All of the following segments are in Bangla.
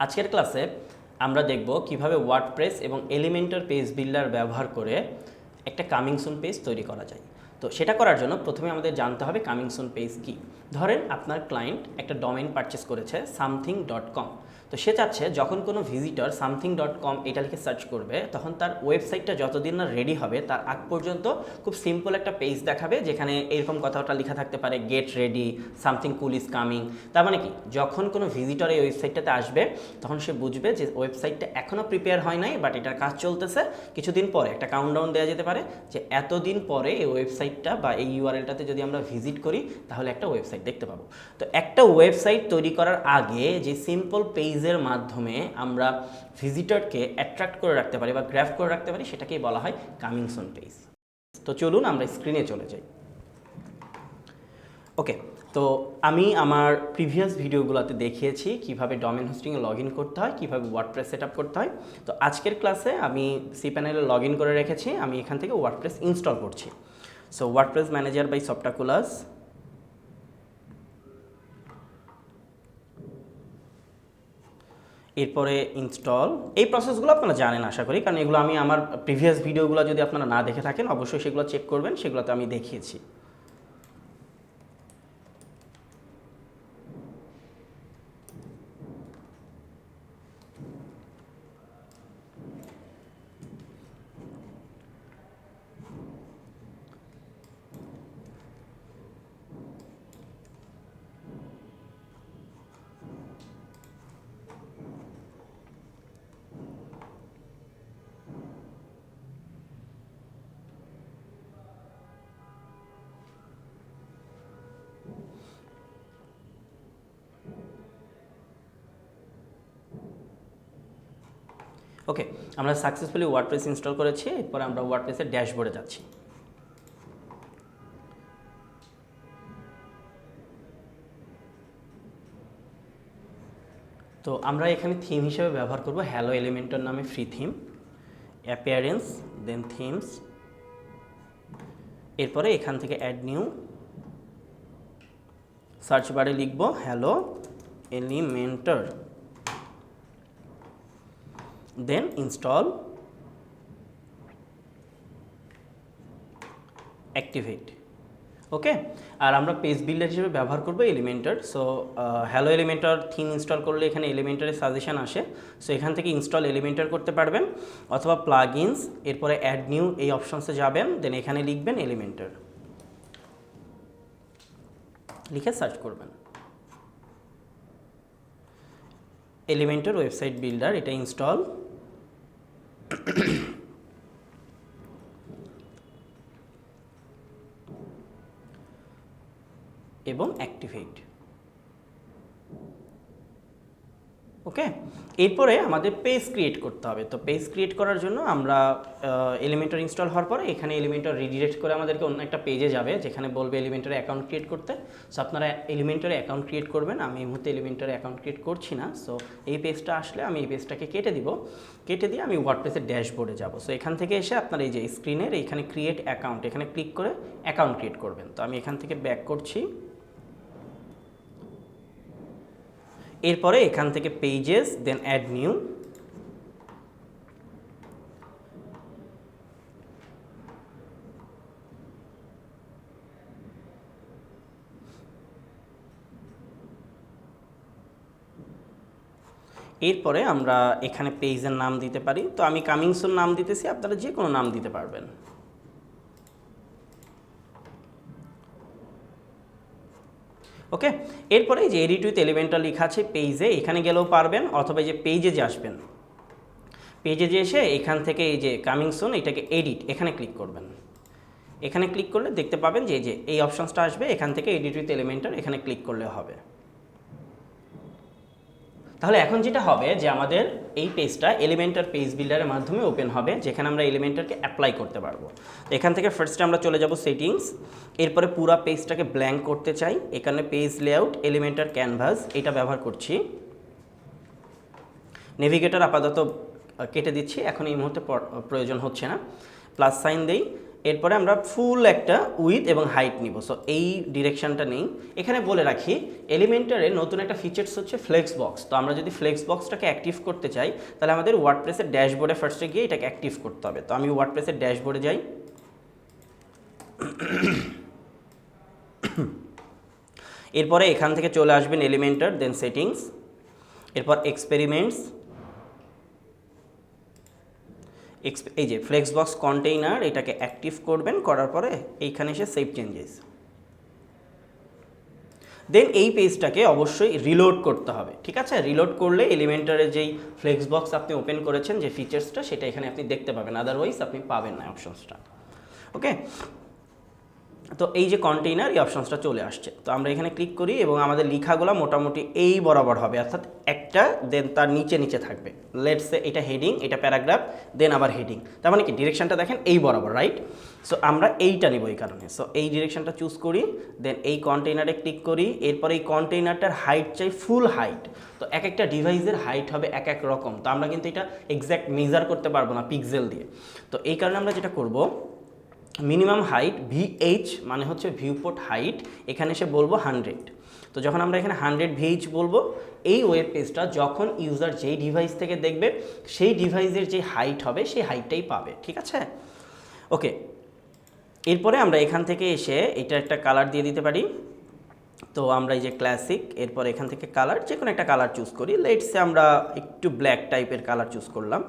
আজকের ক্লাসে আমরা দেখব কিভাবে ওয়ার্ডপ্রেস এবং এলিমেন্টর পেজ বিল্ডার ব্যবহার করে একটা কামিং সুন পেজ তৈরি করা যায়। তো সেটা করার জন্য প্রথমে আমাদের জানতে হবে কামিং সুন পেজ কি। ধরেন আপনার ক্লায়েন্ট একটা ডোমেইন পারচেস করেছে something.com। তো সে চাচ্ছে যখন কোনো ভিজিটর something.com এটা লিখে সার্চ করবে তখন তার ওয়েবসাইটটা যতদিন না রেডি হবে তার আগ পর্যন্ত খুব সিম্পল একটা পেজ দেখাবে, যেখানে এরকম কথাটা লেখা থাকতে পারে get ready, something cool is coming. তার মানে কি, যখন কোনো ভিজিটর এই ওয়েবসাইটটাতে আসবে তখন সে বুঝবে যে ওয়েবসাইটটা এখনও প্রিপেয়ার হয় নাই, বাট এটার কাজ চলতেছে। কিছুদিন পরে একটা কাউন্টডাউন দেওয়া যেতে পারে যে এতদিন পরে এই ওয়েবসাইটটা বা এই ইউআরএলটাতে যদি আমরা ভিজিট করি তাহলে একটা ওয়েবসাইট দেখতে পাবো। তো একটা ওয়েবসাইট তৈরি করার আগে যে সিম্পল পেজের মাধ্যমে আমরা ভিজিটরকে অ্যাট্রাক্ট করে রাখতে পারি বা গ্র্যাব করে রাখতে পারি সেটাকেই বলা হয় কামিং সুন পেজ। তো চলুন আমরা স্ক্রিনে চলে যাই। ওকে, তো আমি আমার প্রিভিয়াস ভিডিওগুলোতে দেখিয়েছি কিভাবে ডোমেইন হোস্টিংয়ে লগ ইন করতে হয়, কিভাবে ওয়ার্ডপ্রেস সেট আপ করতে হয়। তো আজকের ক্লাসে আমি সি প্যানেলে লগ ইন করে রেখেছি, আমি এখান থেকে ওয়ার্ডপ্রেস ইনস্টল করছি। সো ওয়ার্ডপ্রেস ম্যানেজার বাই সফটাকুলাস, এরপরে ইনস্টল। এই প্রসেসগুলো আপনারা জানেন আশা করি, কারণ এগুলো আমি আমার প্রিভিয়াস ভিডিওগুলো যদি আপনারা না দেখে থাকেন অবশ্যই সেগুলো চেক করবেন, সেগুলোতে আমি দেখিয়েছি। ওকে, আমরা সাকসেসফুলি ওয়ার্ডপ্রেস ইনস্টল করেছি। এরপর আমরা ওয়ার্ডপ্রেসের ড্যাশবোর্ডে যাচ্ছি। তো আমরা এখানে থিম হিসেবে ব্যবহার করব হ্যালো এলিমেন্টর নামে free theme, appearance, then themes. এরপরে এখান থেকে অ্যাড নিউ, সার্চ বারে লিখব hello elementor, then install, activate. Okay, আর আমরা পেজ বিল্ডার হিসেবে ব্যবহার করব elementor. So hello elementor theme install করলে এখানে এলিমেন্টরের সাজেশন আসে। সো এখান থেকে ইনস্টল এলিমেন্টর করতে পারবেন, অথবা প্লাগইনস, এরপরে অ্যাড নিউ এই অপশনসে যাবেন, দেন এখানে লিখবেন এলিমেন্টর, লিখে সার্চ করবেন এলিমেন্টর ওয়েবসাইট বিল্ডার, এটা ইনস্টল। এবং অ্যাক্টিভেট। ওকে, এরপরে আমাদের পেজ ক্রিয়েট করতে হবে। তো পেজ ক্রিয়েট করার জন্য আমরা এলিমেন্টর ইনস্টল হওয়ার পরে এখানে এলিমেন্টর রিডিরেক্ট করে আমাদেরকে অন্য একটা পেজে যাবে যেখানে বলবে এলিমেন্টরে অ্যাকাউন্ট ক্রিয়েট করতে। সো আপনারা এলিমেন্টরে অ্যাকাউন্ট ক্রিয়েট করবেন। আমি এই মুহূর্তে এলিমেন্টরে অ্যাকাউন্ট ক্রিয়েট করছি না। সো এই পেজটা আসলে আমি এই পেজটাকে কেটে দিব, কেটে দিয়ে আমি ওয়ার্ডপ্রেসের ড্যাশবোর্ডে যাব। সো এখান থেকে এসে আপনার এই যে স্ক্রিনের এখানে ক্রিয়েট অ্যাকাউন্ট, এখানে ক্লিক করে অ্যাকাউন্ট ক্রিয়েট করবেন। তো আমি এখান থেকে ব্যাক করছি। এরপরে এখান থেকে পেজেস, দেন অ্যাড নিউ, এরপরে আমরা এখানে পেজের নাম দিতে পারি। তো আমি কামিং সুন নাম দিতেছি, আপনারা যে কোনো নাম দিতে পারবেন। ওকে, এরপরে যে এডিট উইথ এলিমেন্টর লেখা আছে পেজে, এখানে গেলেও পারবেন, অথবা এই যে পেজে যে আসবেন, পেজে যে এসে এখান থেকে এই যে কামিং সুন এটাকে এডিট, এখানে ক্লিক করবেন। এখানে ক্লিক করলে দেখতে পাবেন যে এই অপশনসটা আসবে, এখান থেকে এডিট উইথ এলিমেন্টর এখানে ক্লিক করলে হবে। তাহলে এখন যেটা হবে যে আমাদের এই পেজটা এলিমেন্টর পেজ বিল্ডারের মাধ্যমে ওপেন হবে, যেখানে আমরা এলিমেন্টরকে অ্যাপ্লাই করতে পারবো। এখান থেকে ফার্স্টে আমরা চলে যাব সেটিংস, এরপরে পুরো পেজটাকে ব্ল্যাঙ্ক করতে চাই, এখানে পেজ লেআউট এলিমেন্টর ক্যানভাস এটা ব্যবহার করছি। নেভিগেটর আপাতত কেটে দিচ্ছি, এখন এই মুহূর্তে প্রয়োজন হচ্ছে না। প্লাস সাইন দেই, এরপরে আমরা ফুল একটা উইথ এবং হাইট নিব। সো এই ডিরেকশনটা নেই। এখানে বলে রাখি এলিমেন্টারে নতুন একটা ফিচার্স হচ্ছে ফ্লেক্স বক্স। তো আমরা যদি ফ্লেক্স বক্সটাকে অ্যাক্টিভ করতে চাই তাহলে আমাদের ওয়ার্ডপ্রেসের ড্যাশবোর্ডে ফার্স্টে গিয়ে এটাকে অ্যাক্টিভ করতে হবে। তো আমি ওয়ার্ডপ্রেসের ড্যাশবোর্ডে যাই। এরপরে এখান থেকে চলে আসবেন এলিমেন্টার, দেন সেটিংস, এরপর এক্সপেরিমেন্টস, এই যে ফ্লেক্স বক্স কন্টেইনার এটাকে অ্যাক্টিভ করবেন, করার পরে এইখানে এসে সেভ চেঞ্জেস। দেন এই পেজটাকে অবশ্যই রিলোড করতে হবে, ঠিক আছে? রিলোড করলে এলিমেন্টারের যেই ফ্লেক্স বক্স আপনি ওপেন করেছেন যে ফিচার্সটা সেটা এখানে আপনি দেখতে পাবেন, আদারওয়াইজ আপনি পাবেন না অপশনসটা। ওকে, তো এই যে কন্টেইনার এই অপশনসটা চলে আসছে। তো আমরা এখানে ক্লিক করি এবং আমাদের লেখাগুলো মোটামুটি এই বরাবর হবে, অর্থাৎ একটা দেন তার নিচে নিচে থাকবে। লেটস সে এটা হেডিং, এটা প্যারাগ্রাফ, দেন আবার হেডিং। তার মানে কি ডিরেকশনটা দেখেন এই বরাবর, রাইট? সো আমরা এইটা নিব এই কারণে। সো এই ডিরেকশনটা চুজ করি, দেন এই কন্টেইনারে ক্লিক করি। এরপরে এই কন্টেইনারটার হাইট চাই ফুল হাইট। তো এক একটা ডিভাইসের হাইট হবে এক এক রকম। তো আমরা কিন্তু এটা এক্স্যাক্ট মেজার করতে পারবো না পিক্সেল দিয়ে। তো এই কারণে আমরা যেটা করব, মিনিমাম হাইট VH মানে হচ্ছে ভিউপোর্ট হাইট, এখানে এসে বলবো 100। তো যখন আমরা এখানে 100 VH বলবো, এই ওয়েব পেজটা যখন ইউজার যেই ডিভাইস থেকে দেখবে সেই ডিভাইসের যে হাইট হবে সেই হাইটটাই পাবে, ঠিক আছে? ওকে, এরপরে আমরা এখান থেকে এসে এটা একটা কালার দিয়ে দিতে পারি। তো আমরা এই যে ক্লাসিক, এরপর এখান থেকে কালার যে কোনো একটা কালার চুজ করি। লেটসে আমরা একটু ব্ল্যাক টাইপের কালার চুজ করলাম।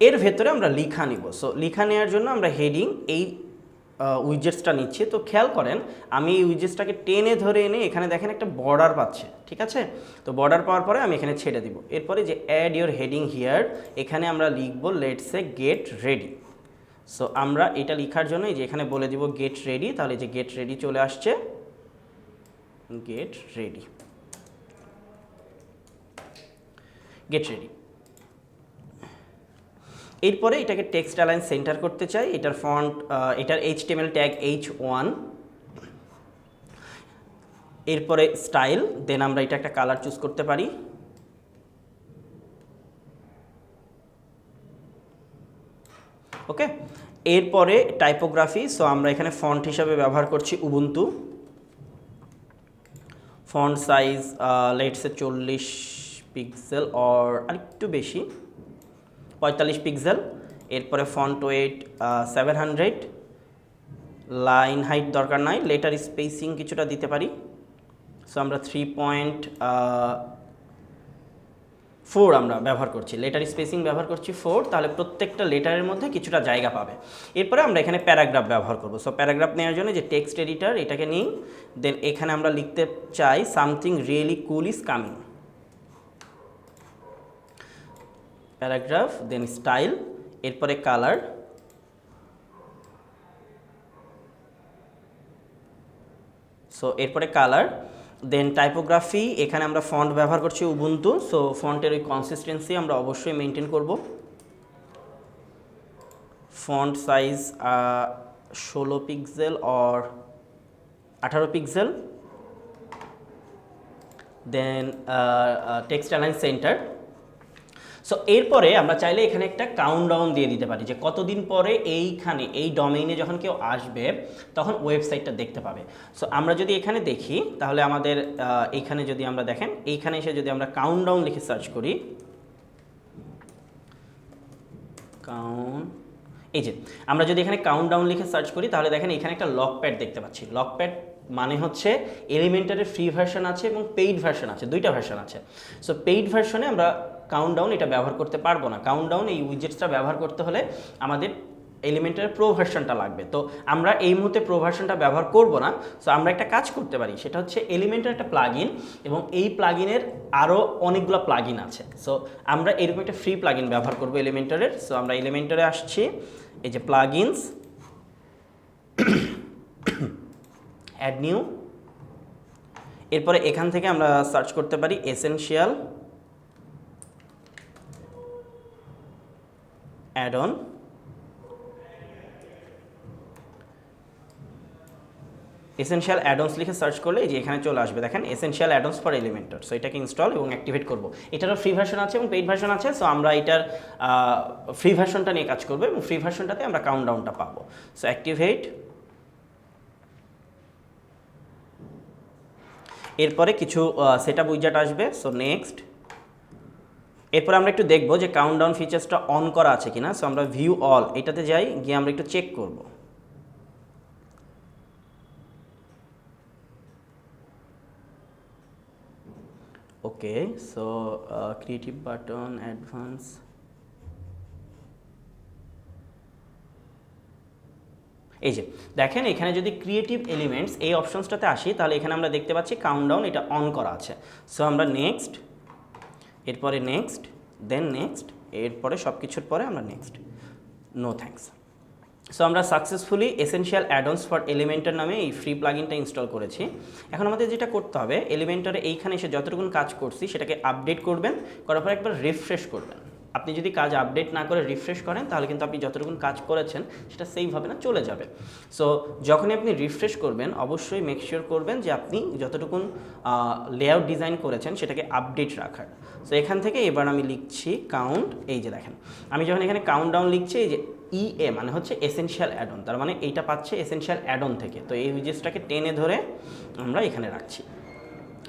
এর ভেতরে আমরা লিখা নিব। সো লিখা নেওয়ার জন্য আমরা হেডিং এই উইজেটসটা নিচ্ছি। তো খেয়াল করেন আমি এই উইজেটসটাকে টেনে ধরে এনে এখানে দেখেন একটা বর্ডার পাচ্ছে, ঠিক আছে? তো বর্ডার পাওয়ার পরে আমি এখানে ছেড়ে দিব। এরপরে যে অ্যাড ইউর হেডিং হিয়ার, এখানে আমরা লিখবো let's say get ready. So আমরা এটা লেখার জন্য এই যে এখানে বলে দিব গেট রেডি, তাহলে যে গেট রেডি চলে আসছে, গেট রেডি, গেট রেডি। এরপরে এটাকে টেক্সট অ্যালাইন সেন্টার করতে চাই। এটার ফন্ট, এটার HTML ট্যাগ H1। এরপরে স্টাইল, দেন আমরা এটা একটা কালার চুজ করতে পারি। ওকে, এরপরে টাইপোগ্রাফি। সো আমরা এখানে ফন্ট হিসাবে ব্যবহার করছি Ubuntu. Font size let's say 40 pixel or আরেকটু বেশি, 45 পিক্সেল। এরপরে ফন্ট ওয়েট 700। লাইন হাইট দরকার নাই, লেটার স্পেসিং কিছুটা দিতে পারি। সো আমরা 3.4 আমরা ব্যবহার করছি, লেটার স্পেসিং ব্যবহার করছি 4, তাহলে প্রত্যেকটা লেটারের মধ্যে কিছুটা জায়গা পাবে। এরপরে আমরা এখানে প্যারাগ্রাফ ব্যবহার করব। সো প্যারাগ্রাফ নেওয়ার জন্য যে টেক্সট এডিটর এটাকে নিই, দেন এখানে আমরা লিখতে চাই something really cool is coming, paragraph, then style, এরপরে কালার, সো এরপরে কালার, দেন টাইপোগ্রাফি। এখানে আমরা ফন্ট ব্যবহার করছি উবুন্টু। সো ফন্টের ওই কনসিস্টেন্সি আমরা অবশ্যই মেনটেন করব। Font size 16 pixel or 18 pixel. Then text align centre. So এরপরে আমরা চাইলে এখানে একটা কাউন্টডাউন দিয়ে দিতে পারি যে কতদিন পরে এইখানে এই ডোমেইনে যখন কেউ আসবে তখন ওয়েবসাইটটা দেখতে পাবে। সো আমরা যদি এখানে দেখি তাহলে আমাদের এইখানে যদি আমরা দেখেন, এইখানে এসে যদি আমরা কাউন্টডাউন লিখে সার্চ করি, এই যে আমরা যদি এখানে কাউন্টডাউন লিখে সার্চ করি তাহলে দেখেন এখানে একটা লকপ্যাড দেখতে পাচ্ছি। লকপ্যাড মানে হচ্ছে এলিমেন্টারের ফ্রি ভার্সন আছে এবং পেইড ভার্সন আছে, দুইটা ভার্সন আছে। সো পেইড ভার্সনে আমরা কাউন্টডাউন এটা ব্যবহার করতে পারবো না। কাউন্টডাউন এই উইজেটসটা ব্যবহার করতে হলে আমাদের এলিমেন্টারের প্রো ভার্সনটা লাগবে। তো আমরা এই মুহূর্তে প্রো ভার্সনটা ব্যবহার করব না। সো আমরা একটা কাজ করতে পারি, সেটা হচ্ছে এলিমেন্টার একটা প্লাগইন এবং এই প্লাগইনের আরও অনেকগুলো প্লাগইন আছে। সো আমরা এরকম একটা ফ্রি প্লাগইন ব্যবহার করব এলিমেন্টারের। সো আমরা এলিমেন্টারে আসছি, এই যে প্লাগইনস, অ্যাড নিউ। এরপরে এখান থেকে আমরা সার্চ করতে পারি essential add on. Essential addons লিখে সার্চ করলে এই যে এখানে চলে আসবে, দেখেন essential addons for Elementor. So এটাকে ইনস্টল এবং অ্যাক্টিভেট করব। এটারও ফ্রি ভার্সন আছে এবং পেইড ভার্সন আছে। সো আমরা এটার ফ্রি ভার্সনটা নিয়ে কাজ করবো এবং ফ্রি ভার্সনটাতে আমরা কাউন্টডাউনটা পাবো। সো অ্যাক্টিভেট, এরপরে কিছু সেটআপ উইজার্ট আসবে। সো নেক্সট, এরপর আমরা একটু দেখব যে কাউন্টডাউন ফিচার্সটা অন করা আছে কিনা। সো আমরা ভিউ অল এটাতে যাই, গিয়ে আমরা একটু চেক করব। ওকে, সো ক্রিয়েটিভ বাটন, অ্যাডভান্স, এই যে দেখেন এখানে যদি ক্রিয়েটিভ এলিমেন্টস এই অপশনসটাতে আসি তাহলে এখানে আমরা দেখতে পাচ্ছি কাউন্টডাউন এটা অন করা আছে। সো আমরা নেক্সট, এরপরে নেক্সট, দেন নেক্সট, এরপরে সব কিছুর পরে আমরা নেক্সট, নো থ্যাঙ্কস। সো আমরা successfully essential addons for Elementor নামে এই ফ্রি প্লাগইনটা ইনস্টল করেছি। এখন আমাদের যেটা করতে হবে, এলিমেন্টরে এইখানে এসে যতটুকু কাজ করছি সেটাকে আপডেট করবেন, করার পর একবার রিফ্রেশ করবেন। আপনি যদি কাজ আপডেট না করে রিফ্রেশ করেন তাহলে কিন্তু আপনি যতটুকু কাজ করেছেন সেটা সেভ হবে না, চলে যাবে। সো যখনই আপনি রিফ্রেশ করবেন অবশ্যই মেক শিওর করবেন যে আপনি যতটুকু লেআউট ডিজাইন করেছেন সেটাকে আপডেট রাখার। সো এখান থেকে এবার আমি লিখছি কাউন্ট, এই যে দেখেন আমি যখন এখানে কাউন্টডাউন লিখছি, এই যে ইএ মানে হচ্ছে এসেনশিয়াল অ্যাডন, তার মানে এইটা পাচ্ছে এসেনশিয়াল অ্যাডন থেকে। তো এই উইজেসটাকে টেনে ধরে আমরা এখানে রাখছি।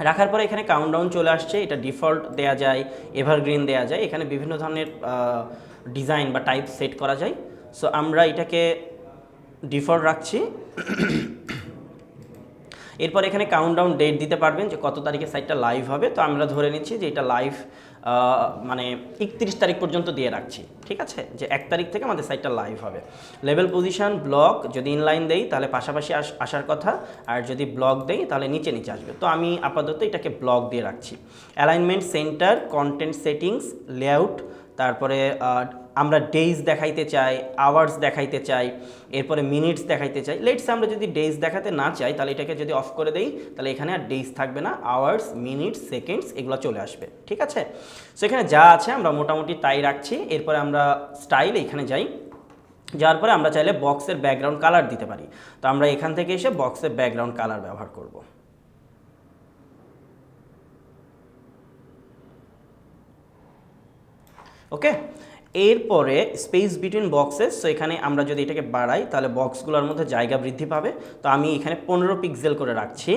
রাখার পরে এখানে কাউন্টডাউন চলে আসছে। এটা ডিফল্ট দেয়া যায়, এভারগ্রিন দেয়া যায়, এখানে বিভিন্ন ধরনের ডিজাইন বা টাইপ সেট করা যায়। সো আমরা এটাকে ডিফল্ট রাখছি। এরপর এখানে কাউন্টডাউন ডেট দিতে পারবেন যে কত তারিখে সাইটটা লাইভ হবে। তো আমরা ধরে নিচ্ছি যে এটা লাইভ মানে 31 তারিখ পর্যন্ত দিয়ে রাখছি, ঠিক আছে, যে 1 তারিখ থেকে আমাদের সাইটটা লাইভ হবে। লেভেল পজিশন ব্লক যদি ইনলাইন দেই তাহলে পাশাপাশি আসার কথা, আর যদি ব্লক দেই তাহলে নিচে নিচে আসবে। তো আমি আপাতত এটাকে ব্লক দিয়ে রাখছি। Alignment centre, content settings, layout, তারপরে আমরা ডেইজ দেখাইতে চাই, আওয়ার্স দেখাইতে চাই, এরপরে মিনিটস দেখাইতে চাই। লেটস আমরা যদি ডেইজ দেখাতে না চাই তাহলে এটাকে যদি অফ করে দেই তাহলে এখানে আর ডেইজ থাকবে না, আওয়ার্স, মিনিটস, সেকেন্ডস এগুলো চলে আসবে, ঠিক আছে। সো এখানে যা আছে আমরা মোটামুটি তাই রাখছি। এরপরে আমরা স্টাইল এখানে যাই, যাওয়ার পরে আমরা চাইলে বক্সের ব্যাকগ্রাউন্ড কালার দিতে পারি। তো আমরা এখান থেকে এসে বক্সের ব্যাকগ্রাউন্ড কালার ব্যবহার করব। ওকে, এরপরে স্পেস বিটুইন বক্সেস। সো এখানে আমরা যদি এটাকে বাড়াই তাহলে বক্সগুলোর মধ্যে জায়গা বৃদ্ধি পাবে। তো আমি এখানে 15 পিক্সেল করে রাখছি।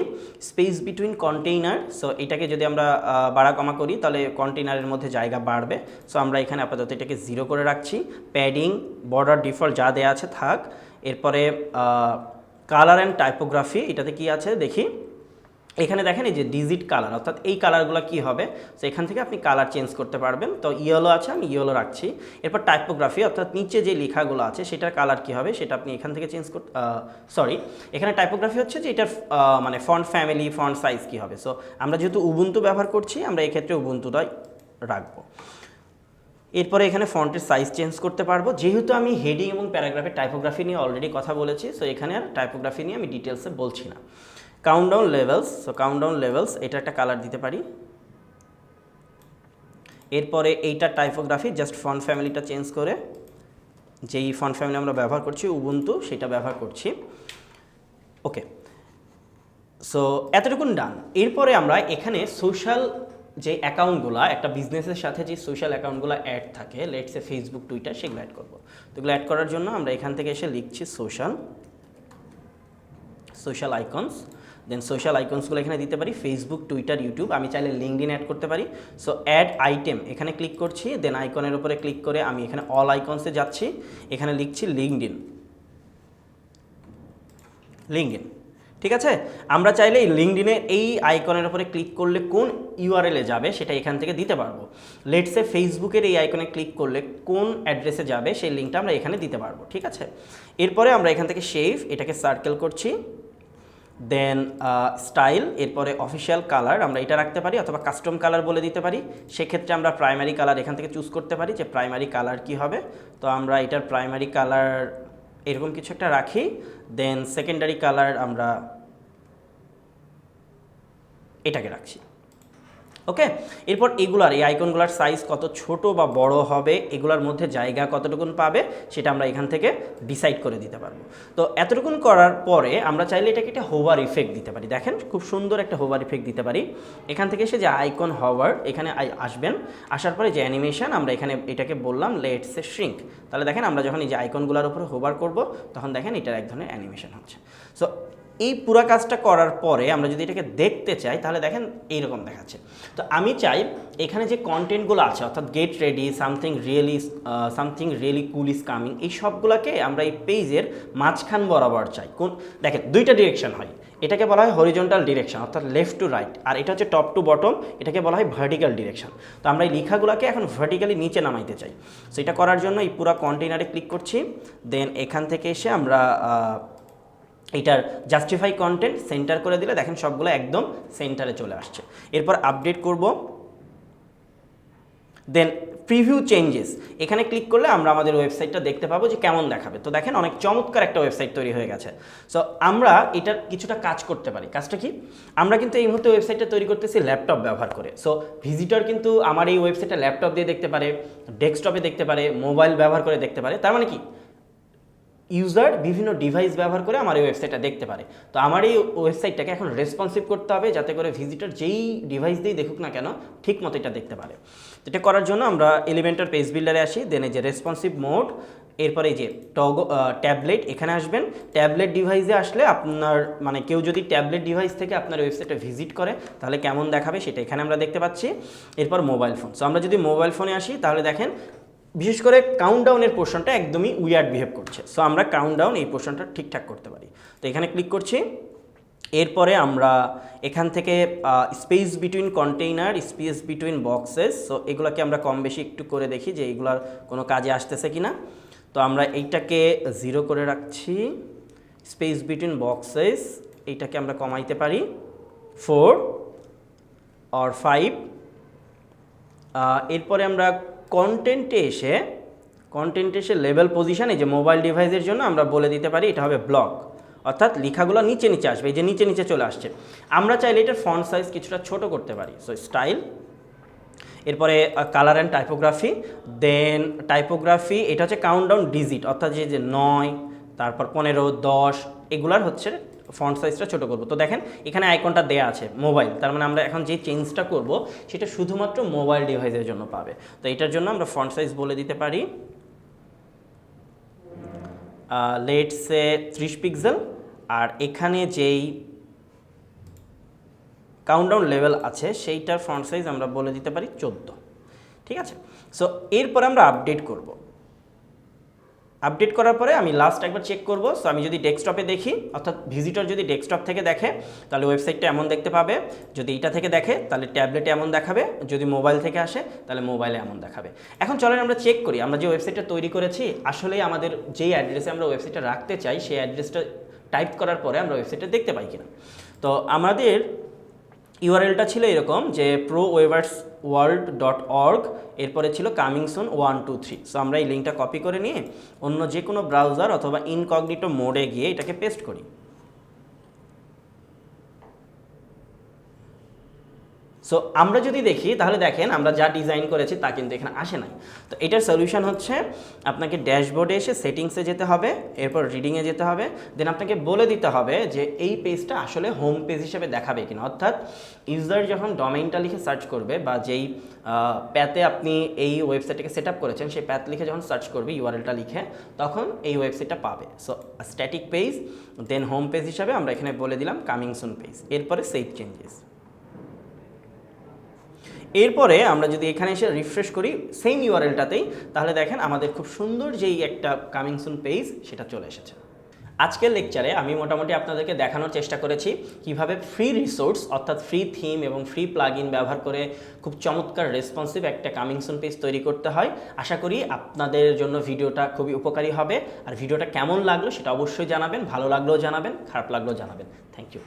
স্পেস বিটুইন কন্টেইনার, সো এটাকে যদি আমরা বাড়া কমা করি তাহলে কন্টেইনারের মধ্যে জায়গা বাড়বে। সো আমরা এখানে আপাতত এটাকে 0 করে রাখছি। প্যাডিং, বর্ডার ডিফল্ট যা দেওয়া আছে থাক। এরপরে কালার অ্যান্ড টাইপোগ্রাফি, এটাতে কি আছে দেখি। এখানে দেখেন এই যে ডিজিট কালার, অর্থাৎ এই কালারগুলো কি হবে। সো এখান থেকে আপনি কালার চেঞ্জ করতে পারবেন। তো ইয়েলো আছে, আমি ইয়েলো রাখছি। এরপর টাইপোগ্রাফি, অর্থাৎ নিচে যে লেখাগুলো আছে সেটার কালার কি হবে সেটা আপনি এখান থেকে চেঞ্জ করতে, এখানে টাইপোগ্রাফি হচ্ছে যে এটার মানে ফন্ট ফ্যামিলি, ফন্ট সাইজ কি হবে। সো আমরা যেহেতু উবুন্টু ব্যবহার করছি আমরা এক্ষেত্রে উবুন্টুটাই রাখবো। এরপরে এখানে ফন্টের সাইজ চেঞ্জ করতে পারবো। যেহেতু আমি হেডিং এবং প্যারাগ্রাফের টাইপোগ্রাফি নিয়ে অলরেডি কথা বলেছি, সো এখানে আর টাইপোগ্রাফি নিয়ে আমি ডিটেলসে বলছি না। Countdown levels, so countdown levels এটা একটা কালার দিতে পারি। এরপরে এইটা টাইপোগ্রাফি, জাস্ট ফন্ট ফ্যামিলিটা চেঞ্জ করে, যেই ফন্ট ফ্যামিলি আমরা ব্যবহার করছি উবুন্টু সেটা ব্যবহার করছি। ওকে, সো এতটুকুন ডান। এরপরে আমরা এখানে সোশ্যাল যে অ্যাকাউন্টগুলো, একটা বিজনেসের সাথে যে সোশ্যাল অ্যাকাউন্টগুলো অ্যাড থাকে, লেটসে ফেসবুক, টুইটার, সেগুলো অ্যাড করবো। তো এগুলো অ্যাড করার জন্য আমরা এখান থেকে এসে লিখছি সোশ্যাল আইকনস। দেন সোশ্যাল আইকনসগুলো এখানে দিতে পারি ফেসবুক, টুইটার, ইউটিউব। আমি চাইলে লিঙ্কডইন অ্যাড করতে পারি। সো অ্যাড আইটেম এখানে ক্লিক করছি, দেন আইকনের উপরে ক্লিক করে আমি এখানে অল আইকনসে যাচ্ছি, এখানে লিখছি লিঙ্কডইন, ঠিক আছে। আমরা চাইলে এই লিঙ্কডইনের এই আইকনের উপরে ক্লিক করলে কোন ইউআরএলে যাবে সেটা এখান থেকে দিতে পারবো। লেটসে ফেসবুকের এই আইকনে ক্লিক করলে কোন অ্যাড্রেসে যাবে সেই লিঙ্কটা আমরা এখানে দিতে পারবো, ঠিক আছে। এরপরে আমরা এখান থেকে শেভ এটাকে সার্কেল করছি, দেন স্টাইল, এরপরে অফিসিয়াল কালার আমরা এটা রাখতে পারি অথবা কাস্টম কালার বলে দিতে পারি। সেক্ষেত্রে আমরা প্রাইমারি কালার এখান থেকে চুজ করতে পারি যে প্রাইমারি কালার কি হবে। তো আমরা এটার প্রাইমারি কালার এরকম কিছু একটা রাখি। দেন সেকেন্ডারি কালার আমরা এটাকে রাখছি। ওকে, এরপর এগুলার এই আইকনগুলার সাইজ কত ছোট বা বড় হবে, এগুলার মধ্যে জায়গা কতটুকুন পাবে সেটা আমরা এখান থেকে ডিসাইড করে দিতে পারবো। তো এতটুকুন করার পরে আমরা চাইলে এটাকে একটা হোভার ইফেক্ট দিতে পারি। দেখেন খুব সুন্দর একটা হোভার ইফেক্ট দিতে পারি। এখান থেকে এসে যে আইকন হোভার এখানে আসবেন, আসার পরে যে অ্যানিমেশন আমরা এখানে এটাকে বললাম লেটস সে শ্রিঙ্ক। তাহলে দেখেন আমরা যখন এই যে আইকনগুলোর উপরে হোভার করব তখন দেখেন এটার এক ধরনের অ্যানিমেশন হচ্ছে। সো এই পুরো কাজটা করার পরে আমরা যদি এটাকে দেখতে চাই তাহলে দেখেন এইরকম দেখাচ্ছে। তো আমি চাই এখানে যে কন্টেন্টগুলো আছে অর্থাৎ get ready, something really cool is coming, এই সবগুলোকে আমরা এই পেজের মাঝখান বরাবর চাই। দেখেন দুইটা ডিরেকশন হয়, এটাকে বলা হয় হরিজন্টাল ডিরেকশন অর্থাৎ লেফট টু রাইট, আর এটা হচ্ছে টপ টু বটম, এটাকে বলা হয় ভার্টিক্যাল ডিরেকশন। তো আমরা এই লেখাগুলোকে এখন ভার্টিক্যালি নিচে নামাইতে চাই। সো এটা করার জন্য এই পুরো কন্টেইনারে ক্লিক করছি, দেন এখান থেকে এসে আমরা এটার জাস্টিফাই কন্টেন্ট সেন্টার করে দিলে দেখেন সবগুলো একদম সেন্টারে চলে আসছে। এরপর আপডেট করব, দেন প্রিভিউ চেঞ্জেস এখানে ক্লিক করলে আমরা আমাদের ওয়েবসাইটটা দেখতে পাবো যে কেমন দেখাবে। তো দেখেন অনেক চমৎকার একটা ওয়েবসাইট তৈরি হয়ে গেছে। সো আমরা এটার কিছুটা কাজ করতে পারি। কাজটা কি, আমরা কিন্তু এই মুহূর্তে ওয়েবসাইটটা তৈরি করতেছি ল্যাপটপ ব্যবহার করে। সো ভিজিটর কিন্তু আমার এই ওয়েবসাইটটা ল্যাপটপ দিয়ে দেখতে পারে, ডেস্কটপে দেখতে পারে, মোবাইল ব্যবহার করে দেখতে পারে। তার মানে কি, ইউজার বিভিন্ন ডিভাইস ব্যবহার করে আমার এই ওয়েবসাইটটা দেখতে পারে। তো আমার এই ওয়েবসাইটটাকে এখন রেসপন্সিভ করতে হবে যাতে করে ভিজিটর যেই ডিভাইস দিয়েই দেখুক না কেন ঠিক মতো এটা দেখতে পারে। এটা করার জন্য আমরা এলিমেন্টর পেজ বিল্ডারে আসি, দেন এই যে রেসপন্সিভ মোড, এরপরে এই যে ট্যাবলেট এখানে আসবেন। ট্যাবলেট ডিভাইসে আসলে আপনার মানে কেউ যদি ট্যাবলেট ডিভাইস থেকে আপনার ওয়েবসাইটটা ভিজিট করে তাহলে কেমন দেখাবে সেটা এখানে আমরা দেখতে পাচ্ছি। এরপর মোবাইল ফোন, সো আমরা যদি মোবাইল ফোনে আসি তাহলে দেখেন বিশেষ করে কাউন্টডাউনের পোর্শনটা একদমই উইয়ার্ড বিহেভ করছে। সো আমরা কাউন্টডাউন এই পোর্শনটা ঠিকঠাক করতে পারি। তো এখানে ক্লিক করছি, এরপরে আমরা এখান থেকে space between container, space between boxes, so এগুলোকে আমরা কম বেশি একটু করে দেখি যে এইগুলার কোনো কাজে আসতেছে কিনা। তো আমরা এইটাকে 0 করে রাখছি। স্পেস বিটুইন বক্সেস এইটাকে আমরা কমাইতে পারি 4 or 5। এরপরে আমরা কন্টেন্টে এসে লেভেল পজিশন, এই যে মোবাইল ডিভাইসের জন্য আমরা বলে দিতে পারি এটা হবে ব্লক, অর্থাৎ লেখাগুলো নিচে নিচে আসবে, এই যে নিচে নিচে চলে আসছে। আমরা চাইলে এটার ফন্ট সাইজ কিছুটা ছোট করতে পারি। সো স্টাইল, এরপরে colour and typography, then typography এটা হচ্ছে কাউন্টডাউন ডিজিট, অর্থাৎ যে 9, তারপর 15, 10 এগুলার হচ্ছে ফন্ট সাইজটা ছোটো করবো। তো দেখেন এখানে আইকনটা দেয়া আছে মোবাইল, তার মানে আমরা এখন যে চেঞ্জটা করব সেটা শুধুমাত্র মোবাইল ডিভাইসের জন্য পাবে। তো এটার জন্য আমরা ফন্ট সাইজ বলে দিতে পারি লেটস সে 30 পিক্সেল, আর এখানে যেই কাউন্টডাউন লেভেল আছে সেইটার ফন্ট সাইজ আমরা বলে দিতে পারি 14। ঠিক আছে, সো এরপরে আমরা আপডেট করব। আপডেট করার পরে আমি লাস্ট একবার চেক করব। সো আমি যদি ডেস্কটপে দেখি, অর্থাৎ ভিজিটর যদি ডেস্কটপ থেকে দেখে তাহলে ওয়েবসাইটটা এমন দেখতে পাবে, যদি এটা থেকে দেখে তাহলে ট্যাবলেটে এমন দেখাবে, যদি মোবাইল থেকে আসে তাহলে মোবাইলে এমন দেখাবে। এখন চলেন আমরা চেক করি আমরা যে ওয়েবসাইটটা তৈরি করেছি আসলে আমাদের যেই অ্যাড্রেসে আমরা ওয়েবসাইটটা রাখতে চাই সেই অ্যাড্রেসটা টাইপ করার পরে আমরা ওয়েবসাইটটা দেখতে পাই কিনা। তো আমাদের ইউআরএলটা ছিল এরকম যে proweaversworld.org, এরপরে ছিল কামিং সুন 1 2 3। সো আমরা এই লিঙ্কটা কপি করে নিয়ে অন্য যে কোনো ব্রাউজার অথবা ইনকগনিটো মোডে গিয়ে এটাকে পেস্ট করি। সো আমরা যদি দেখি তাহলে দেখেন আমরা যা ডিজাইন করেছি তা কিন্তু এখানে আসে নাই। তো এটার সলিউশন হচ্ছে আপনাকে ড্যাশবোর্ডে এসে সেটিংসে যেতে হবে, এরপর রিডিংয়ে যেতে হবে, দেন আপনাকে বলে দিতে হবে যে এই পেজটা আসলে হোম পেজ হিসেবে দেখাবে কিনা। অর্থাৎ ইউজার যখন ডোমেইনটা লিখে সার্চ করবে বা যেই প্যাথে আপনি এই ওয়েবসাইটটাকে সেট আপ করেছেন সেই প্যাথ লিখে যখন সার্চ করবে ইউআরএলটা লিখে তখন এই ওয়েবসাইটটা পাবে। সো স্ট্যাটিক পেজ, দেন হোম পেজ হিসাবে আমরা এখানে বলে দিলাম কামিং সুন পেজ, এরপরে সেভ চেঞ্জেস। এরপরে আমরা যদি এখানে এসে রিফ্রেশ করি সেম ইউআরএলটাতেই তাহলে দেখেন আমাদের খুব সুন্দর যেই একটা কামিং সুন পেজ সেটা চলে এসেছে। আজকের লেকচারে আমি মোটামুটি আপনাদেরকে দেখানোর চেষ্টা করেছি কিভাবে ফ্রি রিসোর্স অর্থাৎ ফ্রি থিম এবং ফ্রি প্লাগইন ব্যবহার করে খুব চমৎকার রেসপন্সিভ একটা কামিং সুন পেজ তৈরি করতে হয়। আশা করি আপনাদের জন্য ভিডিওটা খুবই উপকারী হবে। আর ভিডিওটা কেমন লাগলো সেটা অবশ্যই জানাবেন, ভালো লাগলেও জানাবেন, খারাপ লাগলেও জানাবেন। Thank you.